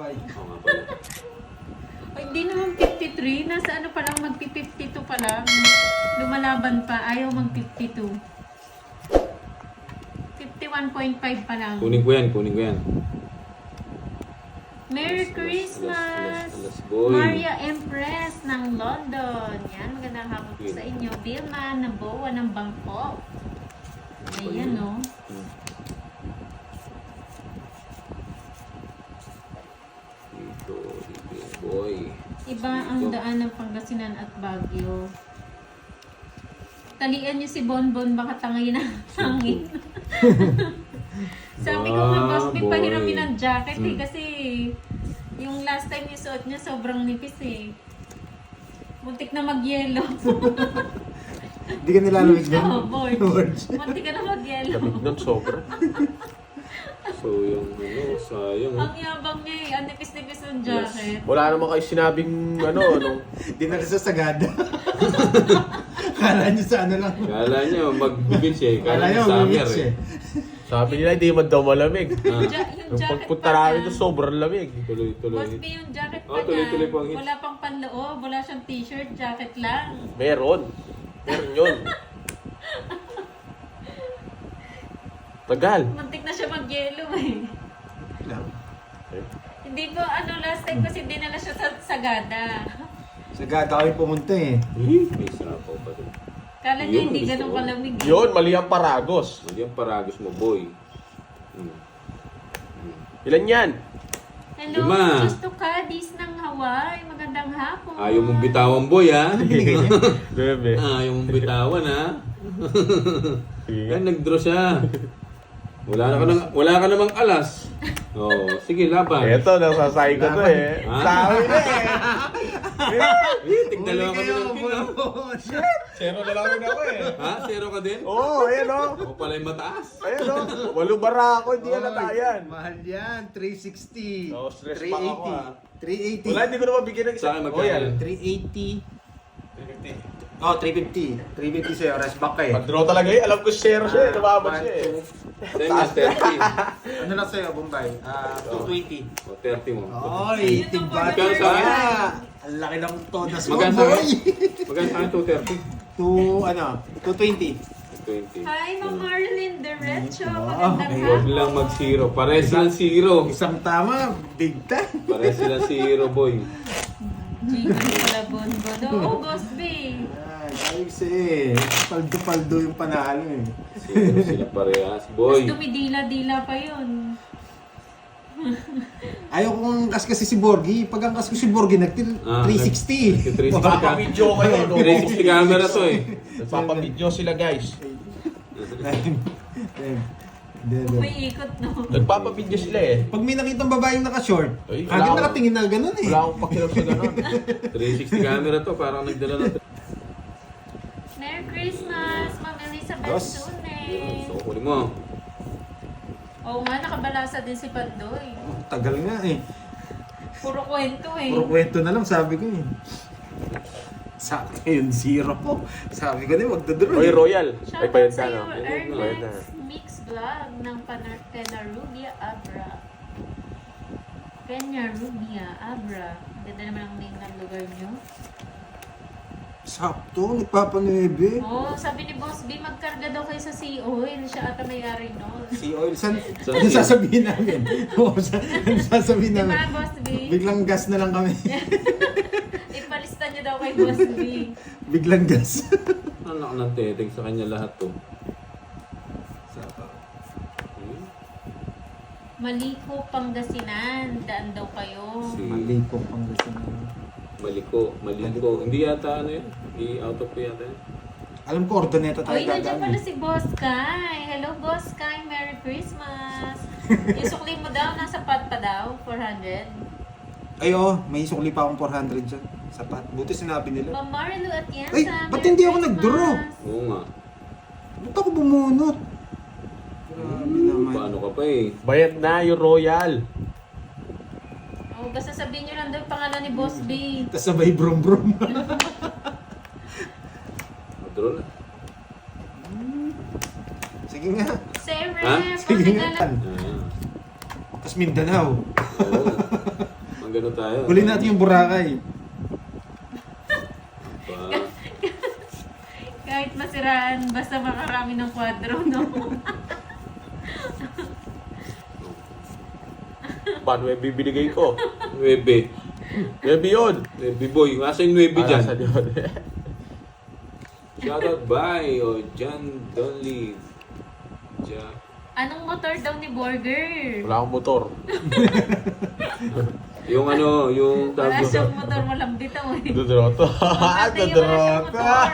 Bombay. Oo nga pala. Ay, hindi naman 53. Nasa ano pa lang, magpi-52 pa lang. Lumalaban pa. Ayaw mag-52. 51.5 pa lang. Kunin ko yan, kunin ko yan. Merry Christmas! Alas, boy. Maria Empress ng London. Yan, magandang hapon po sa inyo. Vilma Naboa ng Bangkok. Ayan, no? Dito yung boy. Iba ang daan ng Pangasinan at Baguio. Talian niyo si Bonbon, baka tangayin ang hangin. Sabi ko nga, boss, may boy. pahiramin ng jacket eh, kasi yung last time yung suot niya sobrang nipis eh. Muntik na mag-yellow. Hindi ka nilalamig din? Oo, boy. Muntik ka na mag-yellow. Lamig nun, sobra. So yung ano, sayang. Ang yabang niya eh, ang nipis-nipis ng jacket. Wala naman kayo sinabing ano. Hindi na sa Sagada. Kala niyo sa ano lang. Kala niya mag-beach eh. Kala Kala niyo niya summer umimits eh. eh. Sabi nila, hindi man daw malamig. Yung Yung jacket pagpunta pa namin niya. doon, sobrang lamig. Tuloy-tuloy. Boss B, yung jacket pa Oh, tuloy-tuloy po ang niya. hits. Wala pang panloob, wala siyang t-shirt, jacket lang. Meron. Meron yun. Tagal. Muntik na siya mag-yellow eh. Lang. Hindi po, ano, last time kasi dinala siya sa Sagada. Sagada kami pumunta eh. May sarapaw pa doon. Kala niya Yun, hindi gusto ganun ko. kalamig. eh. Yun, mali ang Paragos. Hindi ang paragos mo, boy. Ilan yan? Hello, Lima. Justo Cadiz ng Hawaii. Magandang hapon. Ayaw mong bitawan, boy, ha? Binigay niya. Bebe. Ayaw mong bitawan, ha? Yan, nag-draw siya. Wala ka namang alas. Oh, sige, laban. Eto, nasasay ko to eh. Ha? Sabi na eh. Tigdalawa kami ng king, ha? Zero na lang ako eh. Ha? Zero ka din? Oo, ayan o. Ako pala yung mataas. Ayan o. 8 bara ako, hindi halata yan. Mahal yan. 360. Oh, stress pa ako, ah. 380. Wala, hindi ko na mabigyan ng Sa akin, isa. magkano Oh, yan. yan? 380. Oh, 350. 350 sa'yo. Rest back ka eh. Pag-draw talaga eh. Alam ko zero siya eh. Lumabas siya eh. Sa'yo nga, 30. Ano na sa'yo, Bombay? 220. O, 30 mo. Oy, timbata Magkano sa akin? Ang laki ng todas mo, Magkano sa boy. akin? Magkano sa akin? 220. 220. Hi, Ma'am Marlene Derecho. Wow, Magandang okay. Huwag hapon. lang mag-zero. Pares silang zero. Isang tama, big time. Pares silang zero, boy. Gigi pala Bonbon. Oo, Boss B. Ay, kasi paldo-paldo yung panalo eh. Zero sila parehas, Tapos boy. dumidila-dila pa yun. Ayaw kong angkas kasi si Borgie. Pag angkas ko si Borgie, Ah, 360. 360 ka. Papapidyo kayo. no? 360 camera to eh. Nagpapabidyo sila guys. May ikot, no? Nagpapabidyo sila eh. Pag may nakitang babaeng naka-short, Ay, agad wala nakatingin na ganun eh. Wala akong pakialam sa ganun. 360 camera to, parang nagdala na. Merry Christmas, Ma'am Elizabeth Dos. Sunes. So, kunin mo. Oo nga, nakabalasa din si Pandoy. Tagal nga eh. Puro kwento eh. Puro kwento na lang sabi ko eh. Sakto yun, zero po. Sabi ko din, magdadro. Oy, Royal. Ay, Shoutout payad sa na, iyo, no? Payad na. Ernest Mix Vlog ng Penarubia Abra. Penarubia Abra. Ganda naman ang name ng lugar nyo. Sakto, nagpapanuebe. Oh, sabi ni Boss B, magkarga daw kayo sa Sea Oil. Siya ata may-ari nun. Si Oil, saan Saan si- sasabihin namin? Oo, saan sasabihin Di namin? ba, Boss B? Biglang gas na lang kami. Ipalista niyo daw kay Boss B. Biglang gas. Anak ng teteng sa kanya lahat to. Maliko, Pangasinan. Daan daw kayo. Si Mali po pang gas na. Maliko. Hindi yata ano yun. Hindi out of pay yata yun. Alam ko, ordoneta tayo Uy, nandiyan dadaan. pala si Boss Kai. Hello, Boss Kai. Merry Christmas. Yung sukli mo daw, nasa pat pa daw, 400. Ay, oo, may sukli pa akong 400 dyan. Sapat. Buti sinabi nila. Ma'am Marilu at Yensa. Ay, ba't hindi ako nag-draw? Oo nga. Ba't ako bumunot? Grabe naman. Paano ka pa eh. Bayad na yung Royal. Oh, basta sabihin nyo lang daw yung pangalan ni Boss B. Tapos sabay brum-brum. Draw na. Sige nga. Sir Ha? Rep, Sige nga. pagkagalan. Ah. Tapos Mindanao. Oo. Ganun tayo. Huli natin yung Boracay. Pa. Kahit masiraan, basta makarami ng kwadro, no? Paano yung bibinigay ko? 9. Baby yun! Boy, nasa yung 9 dyan? Nasa yun. Shoutout by John Donley. Anong motor daw ni Burger? Wala akong motor. Yung ano, yung Wala tawag siyang motor, walang bitaw eh. Dudroto. Wala siyang Dudroto. motor.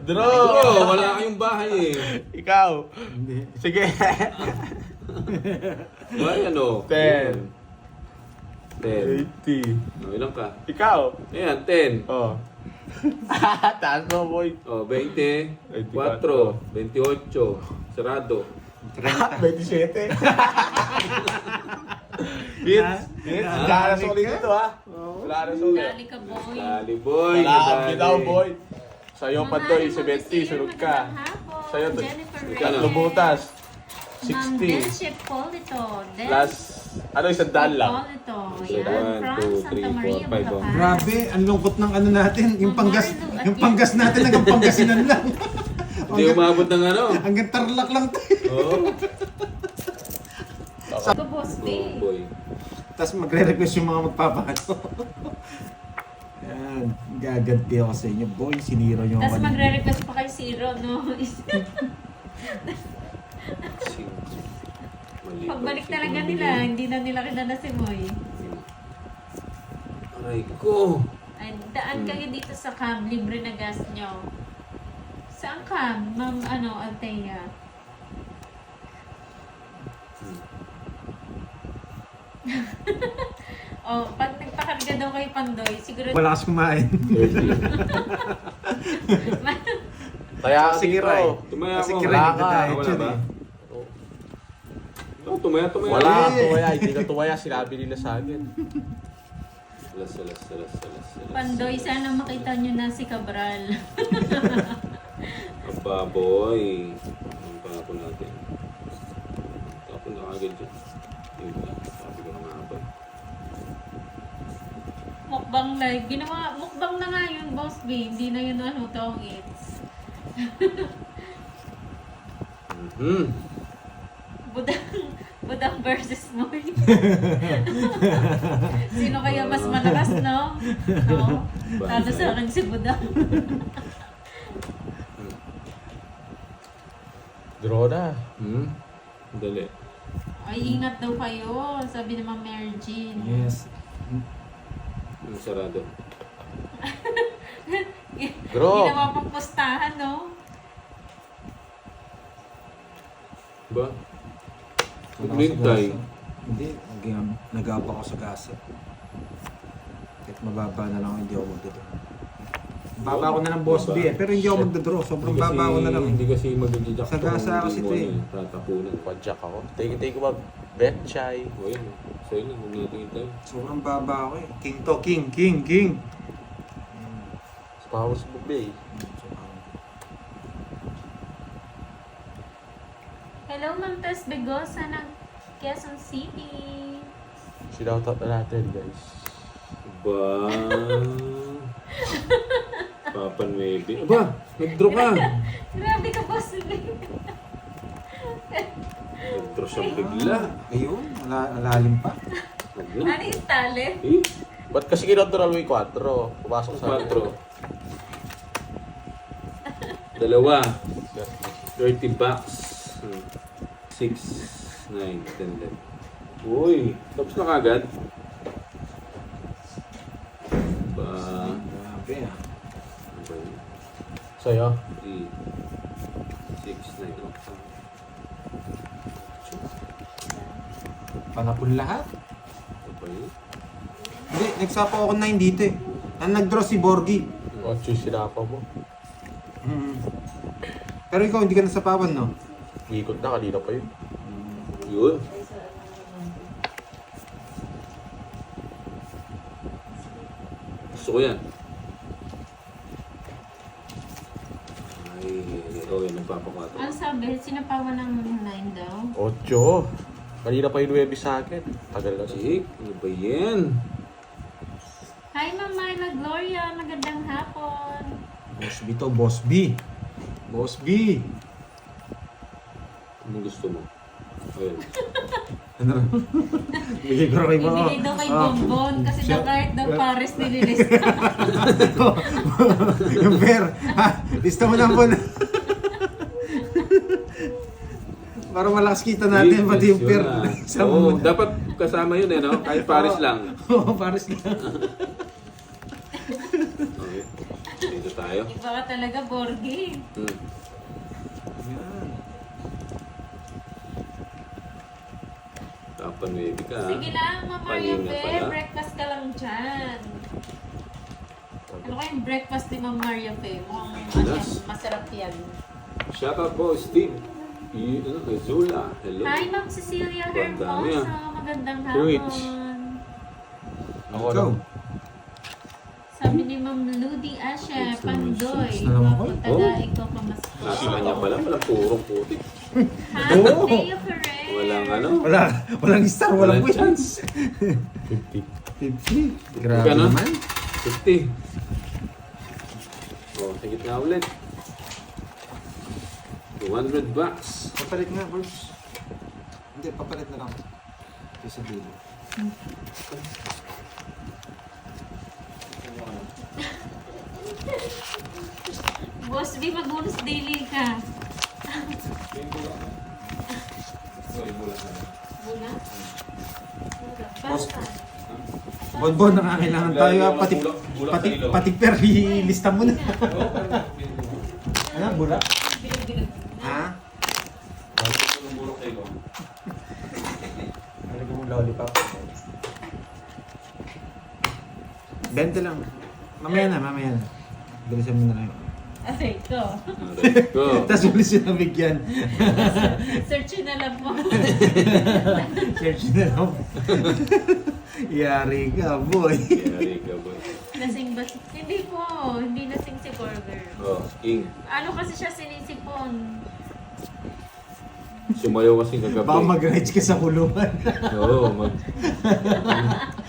Dro! Oh, wala kayong bahay eh. Ikaw. Hindi. Sige. Why ano? 10. 10. 80. Oh, ilang ka? Ikaw. Ayan, 10. Oh. Taas mo, boy. Oh, 20. 4. 28. Sarado. 27. Hits. Hits. Wala na sulit dito, ha? Wala na sulit. Dali ka, boy. Dali boy. Wala kang dali. bitaw, boy. Sa'yo pa to, Mga 70, sunod ka. magandang hapon. Sa'yo to. Jennifer Tatlo Reyes. butas. Ma'am 60. Delce Polito. Plus, ano, 100 lang. Polito. So, Yan, 1, from 2, Santa 3, Maria, 4, 5, Bulacan. Grabe, ang lungkot ng ano natin. Yung panggas, Marlo at yung panggas yan. natin hanggang Pangasinan lang. Hindi umabot ng ano. Hanggang Tarlac lang tayo. Oh. Ito, Boss B. Oh, boy. Tapos magre-request yung mga magpapano. Yan, gaganti ako sa inyo. Boy, sinira nyo Tapos ako. magre-request pa kay Zero, no? Mali. Pagbalik talaga nila, hindi na nila kilala si Moy. Aray ko. Ay, daan kayo dito sa cam, libre na gas nyo. Saan cam, Ma'am Althea? Oh, pag nagpakarga daw kay Pandoy, siguro Wala kas kumain. 30. Kaya Sige, dito. Ray. Tumaya Kasi ako. kira Wala yung ka. diet Wala yun ba? eh. Oh, tumaya. Wala Eh. kang tumaya. Hindi ka tumaya. Sinabi nila sa akin. Salas. Pandoy, sana makita nyo na si Cabral. Aba, boy. Ang papo natin. Tapon na agad dyan. Yun lang. Sabi ko na nga ba. Mukbang live. Mukbang na nga yun, Boss B. Hindi na yun tong eats. Budang versus Moy. Sino kaya mas malakas, no? No? Talo sa akin si Budang. Draw na. Dali. Ay, ingat daw kayo. Sabi ni Ma'am Mary Jean. Yes. Ang sarado. Bro. Hindi na mapagpustahan, no? Ba? Wala ako sa Naglintay. gasa. Hindi, nag-aapa ako sa gasa. Kahit mababa na lang, hindi ako magdodraw. Baba ko na ng Boss B eh, pero hindi ako magdodraw. Sobrang baba ko na lang. Hindi kasi magdidijak. Sa gasa kasi ito eh. Tatapunan. Padjak ako. Take ko ba? Bet chai. O yan. Sa'yo na. Huwag natin itay. Sobrang baba ako eh. King to, king. Sa powers book day. Hello, Ma'am Tess Begosa ng Quezon City. Sinoutout na natin, guys. Ba? Papa 9. Aba! Nag-draw ka! Grabe ka, Boss B. Nag-draw siya bigla. Ayun, alalim pa. Huwag na. Ano yung tali? Eh? Ba't kasi kinontrol mo yung 4? Pumasok sa 4. Dalawa. 30 bucks. 6, 9, 10, 11. Uy! Tapos na kagad. Ba? Grabe ah. Sa'yo? 3, 6, 9, Panapon lahat. Okay. Hindi, nagsapa ako 9 dito eh. Ang nag-draw si Borgie. 8 yung sinapa mo. Pero ikaw, hindi ka nasapawan, no? Ikot na, kanina pa yun. Yun. Gusto ko yan. Ay, ikaw yan nagpapakwato. Ano sabi? Sinapawan ng 9 daw? 8. Kanina pa yung 9 sa akin. Tagal na. Jake, ano ba yan? Hi, Ma'am Myla Gloria. Magandang hapon. Boss B to, Boss B. Boss B. Anong gusto mo? Ayun. Ano rin? Bigay ko rin mo. Ibigay daw kay Bonbon kasi daw kahit daw pares nililista. Yung pair. Ha? Lista mo na po na. Para malakas kita natin pati yung pair. Sa Oo, mo. dapat kasama yun no? Kahit Paris lang. Oo, pares lang. Okay. Dito tayo. Iba ka talaga, Borgie. Yan. Tapan baby ka. Sige lang, Ma'am Maria Paninga Fe. pala. Breakfast ka lang dyan. Ano kayong breakfast ni Ma'am Maria Fe? Mukhang Yes. masarap yan. Shout out po, Steve. Zula. Hello. Hi, Ma'am Cecilia Ganda Hermoso. niya. Magandang Rich. hapon. Ako Ikaw. Sabi ni Ma'am Ludi Asha, It's Pandoy. na naman ko. Wapo taga ikaw pamasko. Nasa kanya pala, purong putik. Hi, Oo. Leo Ferrer. Walang ano. Walang star, walang Walang chance. 50. 50. Grabe Magkano? naman. 50. Oh, tigit nga ulit. 200 bucks. Papalit nga, Burbs. Hindi, papalit na lang. Ito sa dulo. Boss B, mag-bonus daily ka. Bula? Boss. Basta. Bonbon, nakakailangan tayo. Pati per, lista mo na. Ano, bula? Bilog-bilog. Ha? Ano ko mong lollipop? 20 lang. Mamaya na. Bilisan mo na lang. Aray ko. Go. Tapos ulit siya nabigyan. Search na lang po. Search na lang. Yari ka, boy. Yari ka, boy. Lasing ba? Hindi po. Hindi lasing si Corver. Oh, King. Ano kasi siya sinisipon? Sumayaw kasi kagabi. Baka mag-rides ka sa kulungan. Oo,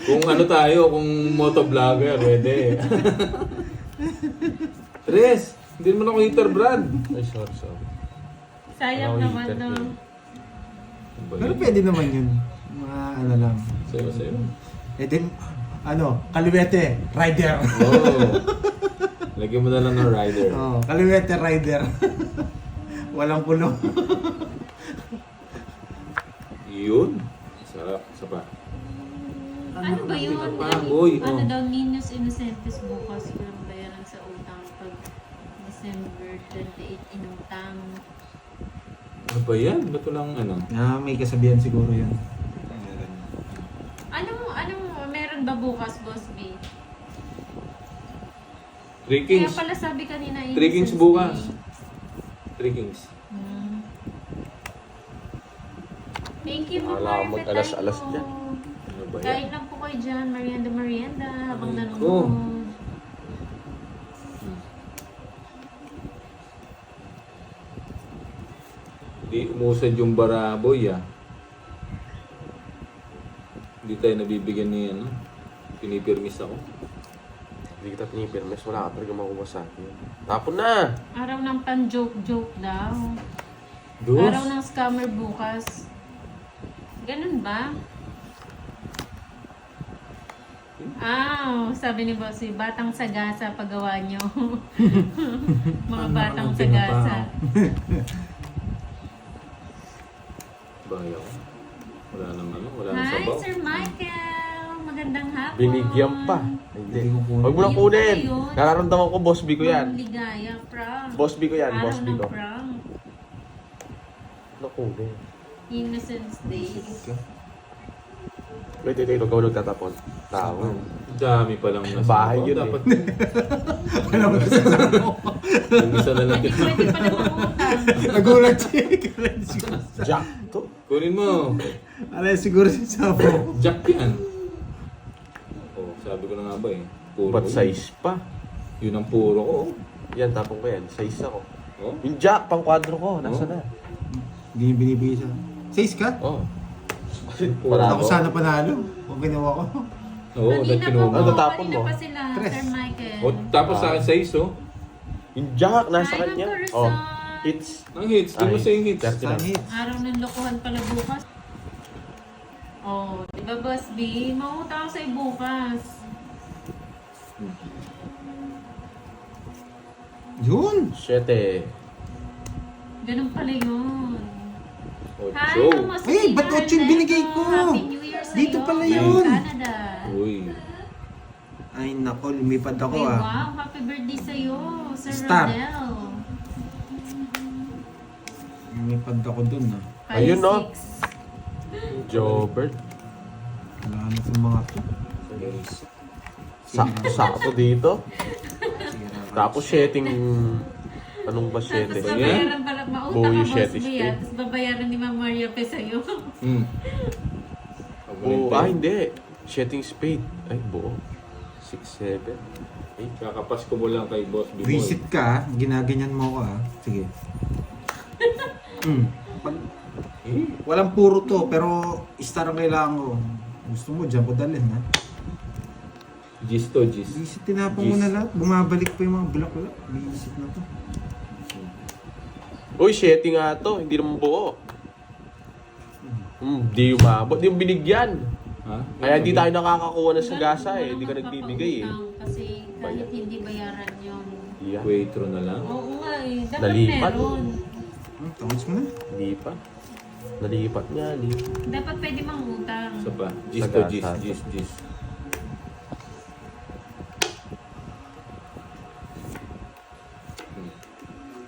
kung ano tayo, kung motovlogger, pwede. Tres! Hindi naman ako hitter, Brad. Ay, sorry. Sayang Ako naman, hitter no? din. Pero pwede naman yun. Mga ano lang. Sayo. Eh din, ano, kaliwete, rider. Oo. Lagyan mo na lang ng rider. Oh, kaliwete, rider. Walang puno. Yun. Sarap. Isa pa. Ano ba yun? Uy, Ano oh. daw, Niños Innocentes bukas walang bayaran sa utang pag December 28 inutang. Ano ba yan? Ba't walang ano? Ah, may kasabihan siguro yun. Ano, meron ba bukas, Boss B? 3 Kaya Kings. pala sabi kanina, 3 Kings Innocence bukas. Day. 3 Kings. Hmm. Thank you, Ma'am Wala akong Marvet. mag-alas-alas Tayo. dyan. Ano ba yan? Kain lang po kayo dyan, merienda habang Ay, nanonood. Di umusad yung baraboy ah. Hindi tayo nabibigyan ni ano. Pinipirmis ako. Hindi kita pinipirmes. Wala ka talaga makuha sa akin. Tapon na! Araw ng pan-joke-joke daw. Dos? Araw ng scammer bukas. Ganun ba? Sabi ni Bossy, batang sagasa paggawa nyo. Mga batang sagasa. Bahayaw. Wala nang ano, wala nang Hi, sabaw. Sir Michael! Magandang hapon. Binigyan pa. Hindi. Hindi ko kunin. Huwag mo lang Ayun kunin. ba yun? Nararamdaman ko, Boss B ko yan. Ang ligaya, prank. Boss B ko yan, Araw Boss B ng ko. prank. Ano kunin? Innocence Day. Wait, ikaw nagtatapon. Tao. Dami palang nasa Bahay yun eh. Dapat Alam mo sa yung isa na lang. Hindi pwede pala mangutang. Nagulat siya. Jack to. Kunin mo. Alay, siguro si Sabo. Jack yan. Oh, sabi ko na nga ba eh. Puro Ba't yun. size pa? Yun ang puro ko. Yan, tapong ko yan. Size ako. Oh. Yung Jack, pang kwadro ko. Nasa Oh. na? Hindi niya binibigay siya. 6 ka? Oh. Puro Ako sana panalo. Kung ginawa ko. Oo, Kanina kinuha. pa Ano, po, tatapon kanina mo? pa sila, Tres. Sir Michael. O, tapos sa akin 6, oh. Yung jack, nasa Ay, kanya. ng Oh, corazon. hits. Ang hits, di mo Ay, sa yung hits. 30 Saan lang. hits? Araw ng lokohan pala bukas. Oh, di ba Boss B? Mangutang ako sa'yo bukas. Yun! 7. Ganun pala yun. Hi, 8. Mamos Eh, ba't Tina 8 yung binigay ko? Happy New Year sa'yo. Dito pala from yun. Canada. Uy. Ay nako, lumipad ako Ay, ah. wow. Happy birthday sa'yo, Sir Star. Rodel. Lumipad ako dun ah. Ayun, no? 5-6. Jobert. Wala na itong mga to. Sakto dito. Sira ka. Tapos setting... Anong ba Tapos sete? Yan. babayaran pala, mautang Buo ka yung Boss Shetty B Street. ah. Tapos babayaran ni Ma'am Maria Pe sa'yo. Buo. Ah, hindi. Setting spade. Ay, buo. 6, 7. Kakapasko mo lang kay Boss Bimoy. Visit ka, ginaganyan mo ako ah. Sige. Walang puro to, pero star ang kailangan ko. Gusto mo, dyan ko dalhin ha. Gis to, gis. Visit, tinapon mo na lahat. Bumabalik pa yung mga bulak-bulak. Visit na to. Uy, setting nga to. Hindi naman buo. Di umabot. Di yung binigyan. Ha? Kaya hindi tayo nakakakuha ng sagasa Wala eh. Hindi ka namang nagbibigay eh. papautang Kasi kahit hindi bayaran yun. Yeah. Quattro na lang. Oo nga eh. Dapat Nalipat. meron. Tawag mo na. Lipat. Nalipat nga. Dapat pwede mangutang. Isa pa. Gis to, gis, Sagasa. gis, gis.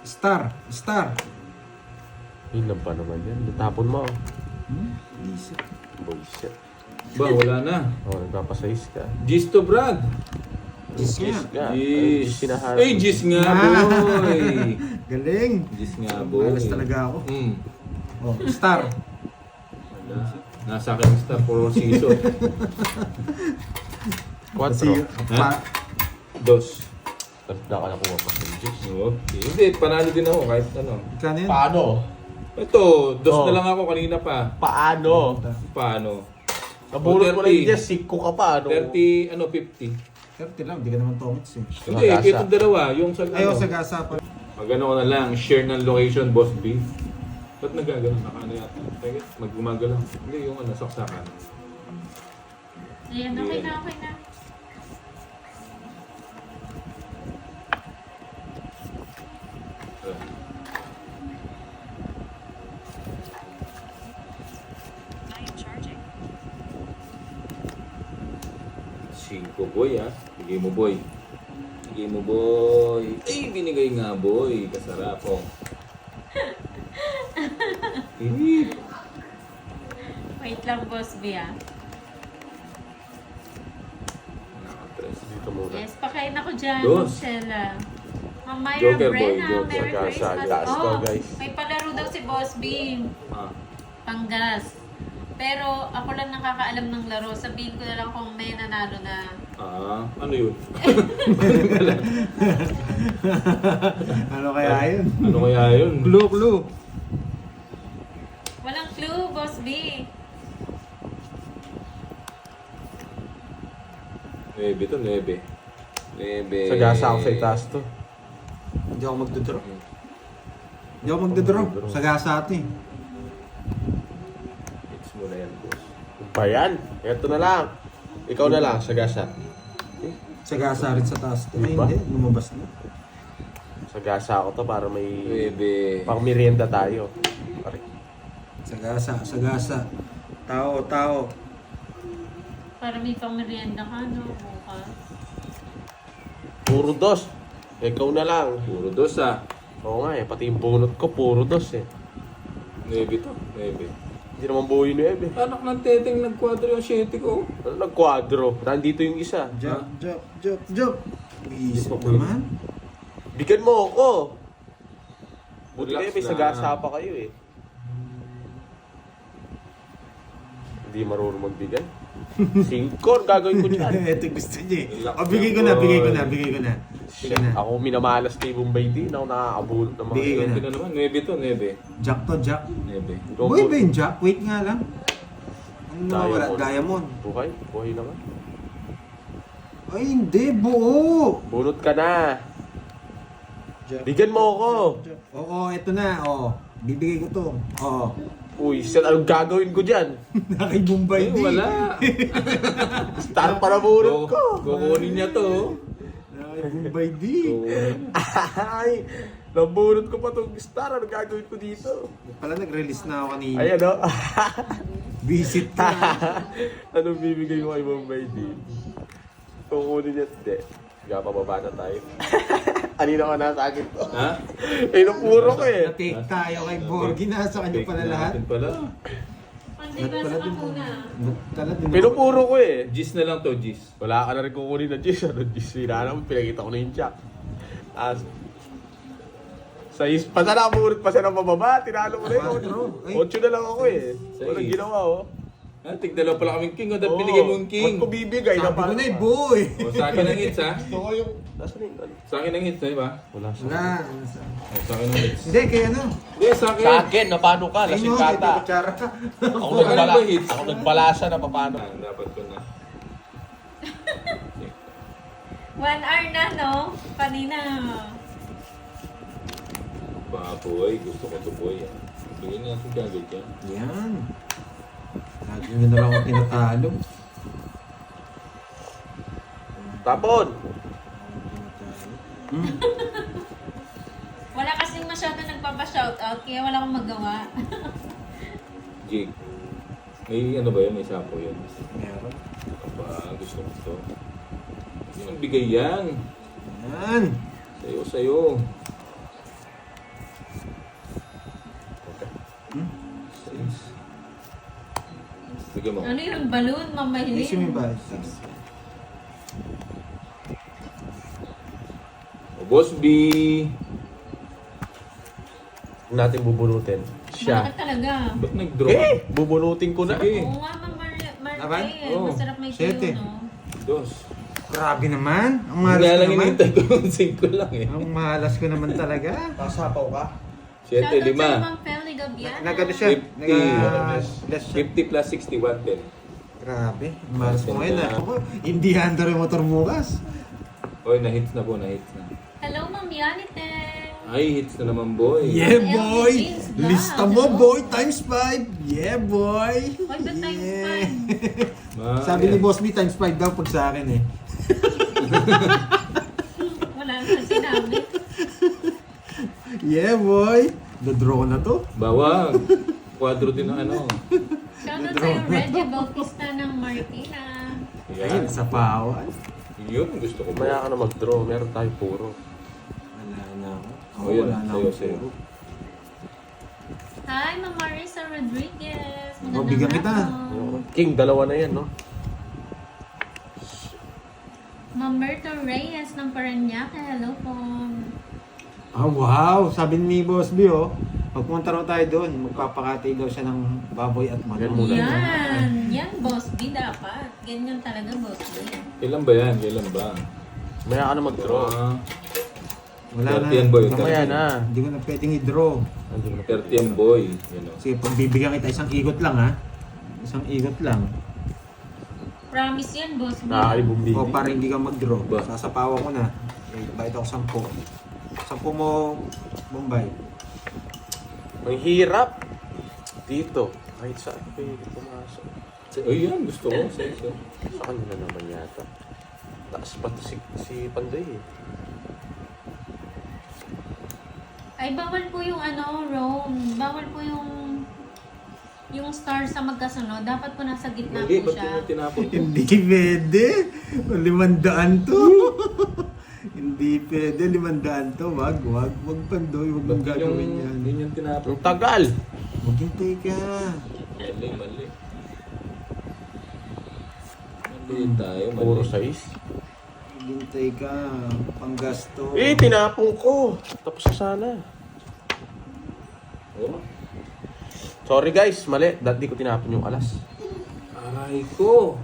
Star. Star. Yun lang pa naman yan. Natapon mo. Visit. Bullshit. Ba, wala na. Oh, nagpapasize ka. Gis to, Brad. Gis Gis nga. nga. Ay, Gis. sinaharap. Ay, gis nga, boy. Galing. Gis nga, boy. Malas talaga ako. Mm. Oh, star. Wala. Nasa akin yung star for all season. 4. Pa, Dos. Tapos na ka nakuha pa sa Diyos. Okay. Hindi, panalo din ako kahit ano. kano yun? Paano? Ito, dos Oh. na lang ako kanina pa. Paano? Paano? Nabulot mo 30. lang yung Diyos. Siko ka pa. Ano? 30, ano, 50. 30 lang, hindi ka naman tongits eh. Hindi, Sagasa. kitong dalawa. Yung sa, Ayaw ano, sa gasa pa. Magano ko na lang, share ng location, Boss B. Ba't nagagano? Nakano yata? Teka, maggumagalaw. Hindi, yung ano, saksakan. Ayan, okay na, okay na. Cinco, boy, ah. Bigay mo, boy. Bigay mo, boy. Ay, binigay nga, boy. Kasarap, oh. Eh, Wait lang, Boss B ah. nakatres. Dito muna. Yes, pakain ako dyan, Dos. Marcella. Ma'am Myra Joker boy, Brenna, joker. Merry Sagasa, Christmas. gas to, Oh, guys. may palaro daw si Boss B. Ah. Panggas. Pero ako lang nakakaalam ng laro. Sabihin ko na lang kung may nanalo na. Ah, ano yun? Ano kaya yun? Ano kaya yun? Clue, clue. Walang clue, Boss B. 9 to, 9. 9. Sagasa ako sa itaas to. Hindi ako magdodraw. Hindi ako magdodraw. Sa gasa ito eh. Hits mo na yan, boss. Ba yan? Ito na lang. Ikaw na lang, sagasa. Sa gasa rin sa taas. Ay, Diba? hindi. Lumabas na. Sagasa ako to para may... 9. Pang merienda tayo. Pare. Sa gasa, sa gasa. Tao, tao. Para may pang merienda ka, no? Bukas. Puro dos. Ikaw na lang. Puro dos, ah. Oo nga eh, pati yung bunot ko, puro dos eh. 9 to, 9. Hindi naman buo yun eh. Anak ng teteng, nag-quadro yung 7 ko. Ano nag-quadro? Nandito yung isa. Jump, jump, jump, jump. Isip Hindi pa naman. Bigyan mo ako. Buti Relax kayo, may lang. sagasa pa kayo eh. Hindi marunong magbigay. 5, gagawin ko dyan. Ito gusto niya eh. Relax O, bigay ko lang, na, boy. bigay ko na, bigay ko na. Sige na. Ako minamalas kay Bombay din. Ako nakakabulot ng mga... Bigay ko na. Ito na naman, 9 to, 9. Jack to, Jack. 9. Boy ba yung Jack? Wait nga lang. Ano Diamond. wala? Diamond. Buhay? Buhay naman. Ay, hindi. Buo. Bunot ka na. Bigyan mo ako. Oo, eto na. Oo. Bibigay ko to. Oo. Uy, shit, anong gagawin ko dyan? Nakibumbay di. Wala. Star para bunot ko. Kukunin niya to. Nakibumbay di. Kukunin. Ay, nabunot ko pa tong star. Anong gagawin ko dito? Pala nag-release na ako kanina. Ayan o. Visit ka. Anong bibigay mo kay Bombay D? Kukunin niya. Hindi. Kaya pababa na tayo. Kanina ko nasa akin to. Ha? Eh, napuro ko eh. Na-take tayo kay Borgie. Nasa kanya pala lahat. Natin pala. Pandi ba sa kapuna? Tala din. Pinupuro ko eh. Gis na lang to, Gis. Wala ka na rin kukunin na Gis. Ano Gis? Pinana mo, pinakita ko na yung check. Sa ispa na nakamurot pa siya ng pababa. Tinalo mo na yun. 8 na lang ako eh. Walang ginawa oh. Ha? Tigdalaw pala kaming king. O, dahil binigay mo yung king. Ba't ko bibigay? Sabi ko na eh, boy. O, sa akin ang hits, ha? Gusto ko yung... Nasaan yung... Sa akin ang hits, di ba? Wala sa... Wala. O, sa akin ang hits. Hindi, kaya ano. Hindi, sa akin. Sa akin, na paano ka? Ay, Lasing no, kata. ito kutsara ka. Ako Ano nagbala. ba hits? Ako nagbalasa na paano. Ah, dapat ko na. 1 hour na, no? Kanina. Baboy, gusto ko to boy. Ah. Bigyan natin kagad yan. Yan. Lagi nyo na lang ako tinatalo. Tapon! Wala kasing masyado nagpapa-shoutout, kaya wala akong magawa. Jig. May ano ba yun? May sapo yun. Meron. Aba, gusto ko to. Hindi nang bigay yan. Yan. Sa'yo. Bigyan mo. Ano yun? Balloon? Mamahilin? Issue mo ba? O, Boss B. Huwag natin bubunutin. Siya. Bakit talaga? Ba't nag-draw? Bubunutin ko na. Sige. Oo nga, Laban? Martes. Oo. Masarap may Siyete. tuyo, no? Dos. Grabe naman. Ang Kaya malas ko lang naman. inintay ko yung 5 lang eh. Ang malas ko naman talaga. Kasapaw ka? 7, Shoutout sa 5. Ma'am Feli Gabiana. Nagano siya. 50. Less siya. 50 plus 61, 10. Grabe. Ang malas ko ngayon. Ako, hindi handle yung motor bukas. Oy, na-hits na po, na-hits na. Hello, Ma'am Yanite. Ay, hits na naman, boy. Yeah, LG boy! Jeans Vlog. Lista mo, boy! Times 5! Yeah, boy! Why ba times Ma- Sabi ni Boss B, times 5 daw pag sa akin eh. Wala naman sinabi. Yeah, boy! The-draw na to. Bawag. Quadro din ang ano. Shoutout sa'yo, Reggie Bautista ng Marikina. Ayun, Yan. sa pawan. Yun, gusto ko. Maya ka na mag-draw. Meron tayo puro. Wala na ako. Oh, yun. Wala na Sa'yo, ako. sa'yo. Hi, Ma'am Marisa Rodriguez. Oh, bigyan kita. hapon. King, dalawa na yan, no? Ma'am Berto Reyes ng Parañaque. Hello po. Ah, wow! Sabi ni Boss B, oh. Pag pumunta raw tayo doon, magpapakatay daw siya ng baboy at manok. Yan muna. Yan. Yan, Boss B dapat. Ganyan talaga, Boss B. Kailan ba yan? Kailan ba? Maya ka na mag-draw. Ah, Wala na. 30 yan, boy. Mamaya na. Hindi ko na pwedeng i-draw. 30 yan, boy. Yun o. Sige, pag bibigyan kita isang ikot lang, ha? Isang ikot lang. Promise yan, Boss B. Nakakalibumbili. O para hindi ka mag-draw. Ba? Sasapawan ko na. Eh, bayad ako 10. 10 mo, Bombay. Ang hirap. Dito. Kahit saan pwede pumasok. Ay, yan. Gusto ko. Sa'yo. Sa kanila naman yata. Taas pa to si Panday eh. Ay, bawal po yung ano, Rome. Bawal po yung star sa magkasunod. Dapat po nasa gitna Hindi, po ba't siya. yun tinapon ko? Hindi pwede. 500 to. Hindi pwede. 500 to. Wag. Wag Pandoy. Wag mong Ba't gagawin yung, yan. yun yung tinapon? Ang tagal. Maghintay ka. Mali. Mali tayo, mali. Puro size. Maghintay ka. Panggasto. Eh, tinapon ko. Tapos na sana. Oh. Sorry guys, mali. Dati ko tinapon yung alas. Aray ko.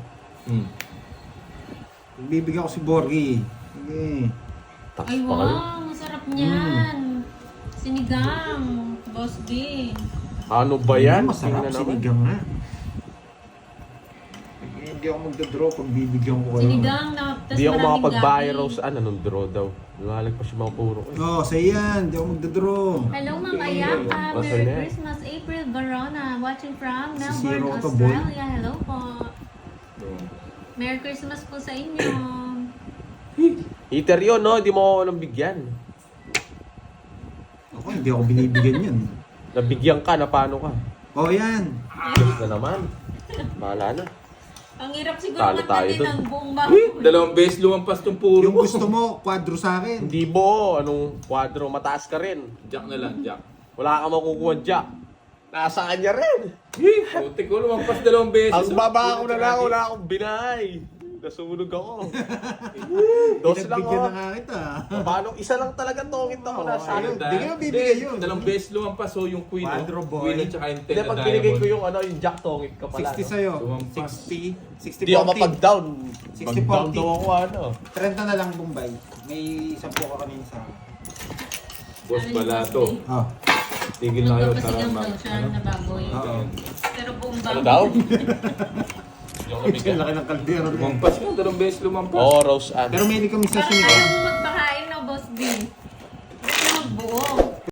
Bibigyan ko si Borgie. Sige. Taas Ay, pa kayo. wow. Masarap niyan. Sinigang. Boss B. Ano ba yan? Masarap Tingnan naman. sinigang nga. Hindi ako magda-draw pag bibigyan ko kayo. Sinigang na Tas Hindi ako maraming makapag-buy gabi. Rose anong draw daw. Lumalagpas yung mga puro ko. Oo, sa yan. Di ako magdadraw. Hello Ma'am Ayaka, What's Merry her name? Christmas, April Verona, watching from Si Melbourne, Zero to, boy. Australia. Hello po. Merry Christmas po sa inyo. Heater yun, no? Hindi mo ako nang bigyan. Ako, hindi ako binibigyan yan. Nabigyan ka, na paano ka? Oo, yan. Yes na naman. Bahala na. Ang hirap siguro Talo tayo magtatin dun. ng buong bahay. Dalawang beses lumampas tong puro Yung mo. gusto mo, kwadro sa akin. Hindi mo, anong kwadro, mataas ka rin. Jack na lang, Jack. Wala ka makukuha jack. Nasa kanya rin. Putik ko, lumampas dalawang beses. Ang baba ko na lang, wala akong binay. Nasunog ako. Dos lang Pinagbigyan ako. na nga kita. Paano? Isa lang talaga tongit ako nasa ayun. akin. Di ka bibigay yun. Dalawang beses lumampas, so yung queen. Quadro boy. Queen at saka yung 10 Hindi, na pag binigay ko diamond. yung ano, yung jack tongit ka pala. 60 sa'yo. Lumampas. 60. 60, Hindi ako 40. mapag-down. 60, Mag-down 40. daw ako ano. 30 na lang Bombay. May 10 ka kanina sa akin. Boss Balato. Ah. Tigil na kayo, tara Nagpapasigaw mag... daw siya na baboy. Oo. Pero buong Ano baboy. daw? Hindi ako Ang nabigyan. laki ng kaldero. Lumampas mo, dalawang beses lumampas. Oo, Rose Ann. Pero may kami sa Parang sunod. ayaw mo magpakain no, Boss B.